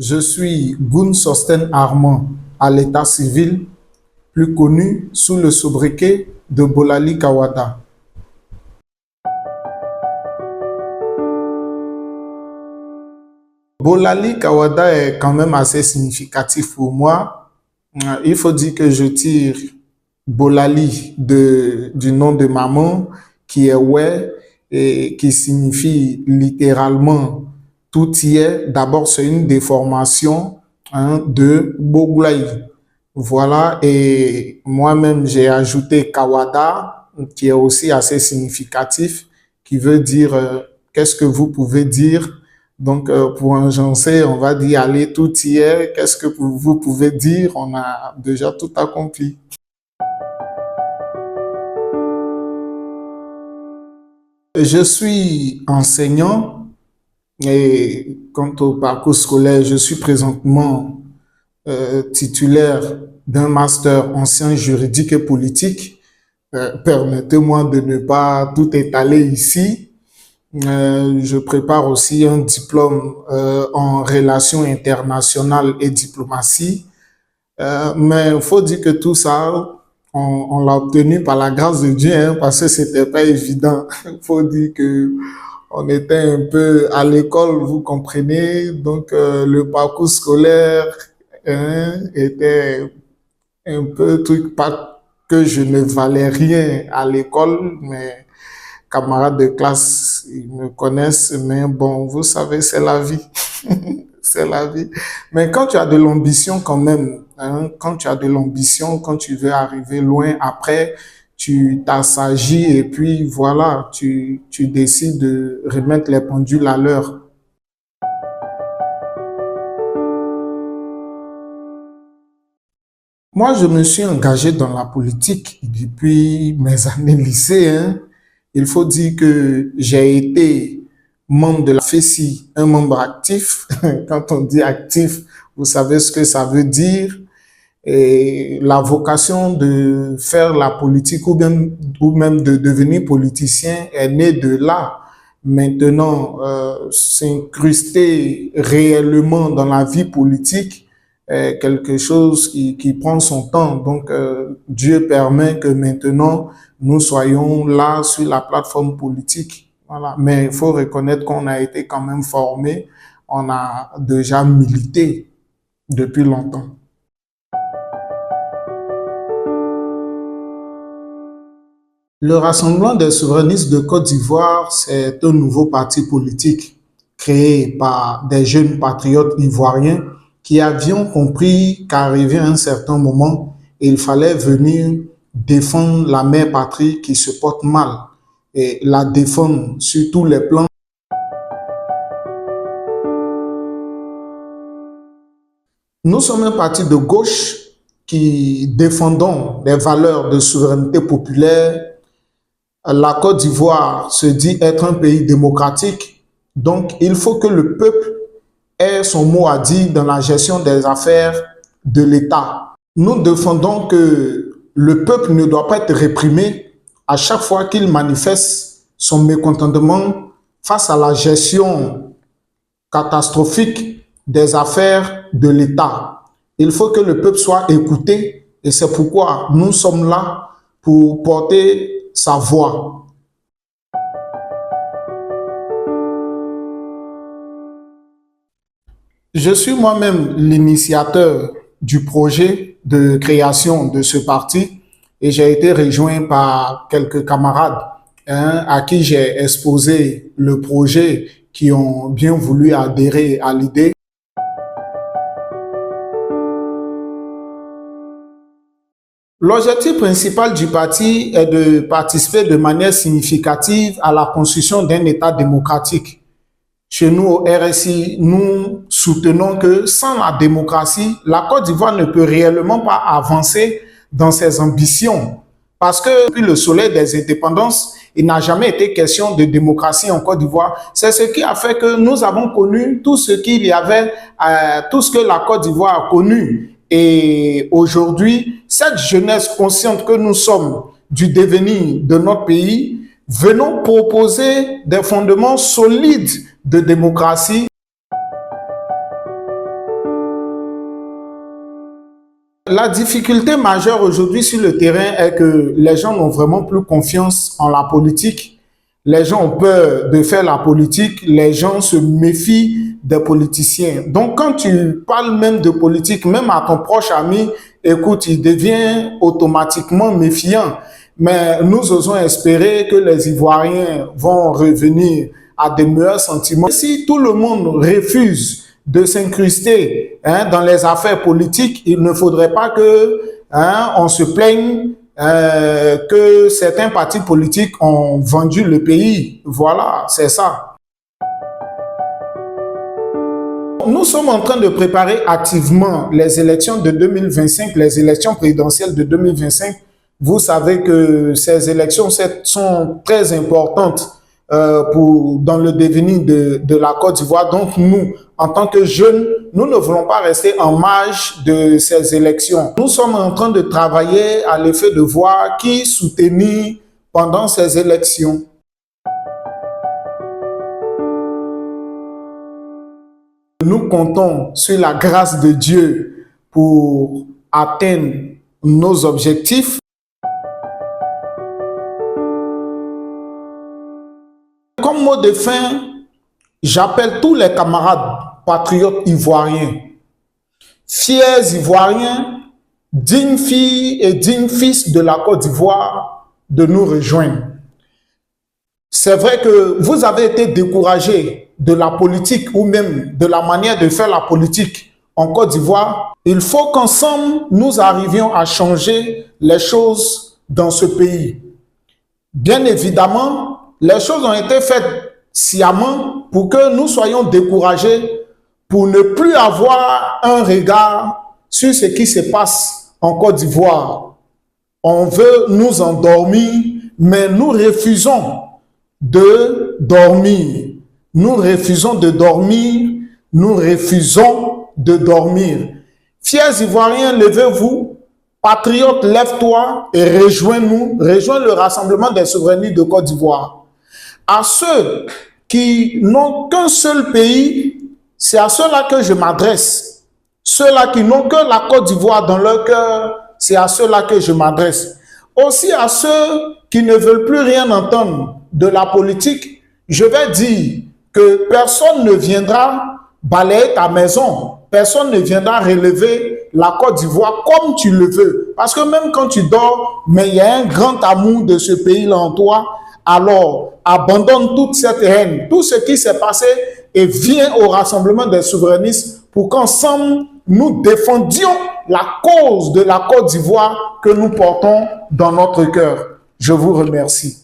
Je suis Gun Sosten Armand à l'état civil, plus connu sous le sobriquet de Bolali Kawada. Bolali Kawada est quand même assez significatif pour moi. Il faut dire que je tire Bolali du nom de maman qui est ouais et qui signifie littéralement tout y est. D'abord, c'est une déformation de Boglaï. Voilà, et moi-même, j'ai ajouté Kawada, qui est aussi assez significatif, qui veut dire qu'est-ce que vous pouvez dire. Donc, pour un Jancé, on va dire allez, tout y est. Qu'est-ce que vous pouvez dire? On a déjà tout accompli. Je suis enseignant et quant au parcours scolaire, je suis présentement titulaire d'un master en sciences juridiques et politiques. Permettez-moi de ne pas tout étaler ici. Je prépare aussi un diplôme en relations internationales et diplomatie. Mais il faut dire que tout ça, on l'a obtenu par la grâce de Dieu, hein, parce que c'était pas évident. Il faut dire que on était un peu à l'école, vous comprenez. Donc, le parcours scolaire était un peu truc, pas que je ne valais rien à l'école, mais camarades de classe, ils me connaissent, mais bon, vous savez, c'est la vie. C'est la vie. Mais quand tu as de l'ambition quand même, quand tu as de l'ambition, quand tu veux arriver loin, après, tu t'assagis et puis voilà, tu décides de remettre les pendules à l'heure. Moi, je me suis engagé dans la politique depuis mes années lycée, hein. Il faut dire que j'ai été membre de la FESI, un membre actif. Quand on dit actif, vous savez ce que ça veut dire. Et la vocation de faire la politique ou même de devenir politicien est née de là. Maintenant, s'incruster réellement dans la vie politique est quelque chose qui prend son temps. Donc, Dieu permet que maintenant, nous soyons là sur la plateforme politique. Voilà. Mais il faut reconnaître qu'on a été quand même formé, on a déjà milité depuis longtemps. Le Rassemblement des souverainistes de Côte d'Ivoire, c'est un nouveau parti politique créé par des jeunes patriotes ivoiriens qui avions compris qu'arrivé à un certain moment, il fallait venir défendre la mère patrie qui se porte mal et la défendre sur tous les plans. Nous sommes un parti de gauche qui défendons des valeurs de souveraineté populaire. La Côte d'Ivoire se dit être un pays démocratique, donc il faut que le peuple ait son mot à dire dans la gestion des affaires de l'État. Nous défendons que le peuple ne doit pas être réprimé à chaque fois qu'il manifeste son mécontentement face à la gestion catastrophique des affaires de l'État. Il faut que le peuple soit écouté et c'est pourquoi nous sommes là pour porter sa voix. Je suis moi-même l'initiateur du projet de création de ce parti et j'ai été rejoint par quelques camarades à qui j'ai exposé le projet qui ont bien voulu adhérer à l'idée. L'objectif principal du parti est de participer de manière significative à la construction d'un État démocratique. Chez nous, au RSI, nous soutenons que sans la démocratie, la Côte d'Ivoire ne peut réellement pas avancer dans ses ambitions. Parce que depuis le soleil des indépendances, il n'a jamais été question de démocratie en Côte d'Ivoire. C'est ce qui a fait que nous avons connu tout ce qu'il y avait, tout ce que la Côte d'Ivoire a connu. Et aujourd'hui, cette jeunesse consciente que nous sommes du devenir de notre pays, venons proposer des fondements solides de démocratie. La difficulté majeure aujourd'hui sur le terrain est que les gens n'ont vraiment plus confiance en la politique. Les gens ont peur de faire la politique. Les gens se méfient des politiciens. Donc, quand tu parles même de politique, même à ton proche ami, écoute, il devient automatiquement méfiant. Mais nous osons espérer que les Ivoiriens vont revenir à des meilleurs sentiments. Si tout le monde refuse de s'incruster dans les affaires politiques, il ne faudrait pas que on se plaigne que certains partis politiques ont vendu le pays. Voilà, c'est ça. Nous sommes en train de préparer activement les élections de 2025, les élections présidentielles de 2025. Vous savez que ces élections sont très importantes dans le devenir de la Côte d'Ivoire. Donc nous, en tant que jeunes, nous ne voulons pas rester en marge de ces élections. Nous sommes en train de travailler à l'effet de voir qui soutenir pendant ces élections. Nous comptons sur la grâce de Dieu pour atteindre nos objectifs. Comme mot de fin, j'appelle tous les camarades patriotes ivoiriens, fiers Ivoiriens, dignes filles et dignes fils de la Côte d'Ivoire, de nous rejoindre. C'est vrai que vous avez été découragés de la politique ou même de la manière de faire la politique en Côte d'Ivoire. Il faut qu'ensemble, nous arrivions à changer les choses dans ce pays. Bien évidemment, les choses ont été faites sciemment pour que nous soyons découragés, pour ne plus avoir un regard sur ce qui se passe en Côte d'Ivoire. On veut nous endormir, mais nous refusons de dormir. Nous refusons de dormir. Nous refusons de dormir. Fiers Ivoiriens, levez-vous. Patriotes, lève-toi et rejoins-nous. Rejoins le Rassemblement des souverainistes de Côte d'Ivoire. À ceux qui n'ont qu'un seul pays, c'est à ceux-là que je m'adresse. Ceux-là qui n'ont que la Côte d'Ivoire dans leur cœur, c'est à ceux-là que je m'adresse. Aussi à ceux qui ne veulent plus rien entendre de la politique, je vais dire que personne ne viendra balayer ta maison. Personne ne viendra relever la Côte d'Ivoire comme tu le veux. Parce que même quand tu dors, mais il y a un grand amour de ce pays-là en toi. Alors, abandonne toute cette haine, tout ce qui s'est passé et viens au Rassemblement des souverainistes pour qu'ensemble, nous défendions la cause de la Côte d'Ivoire que nous portons dans notre cœur. Je vous remercie.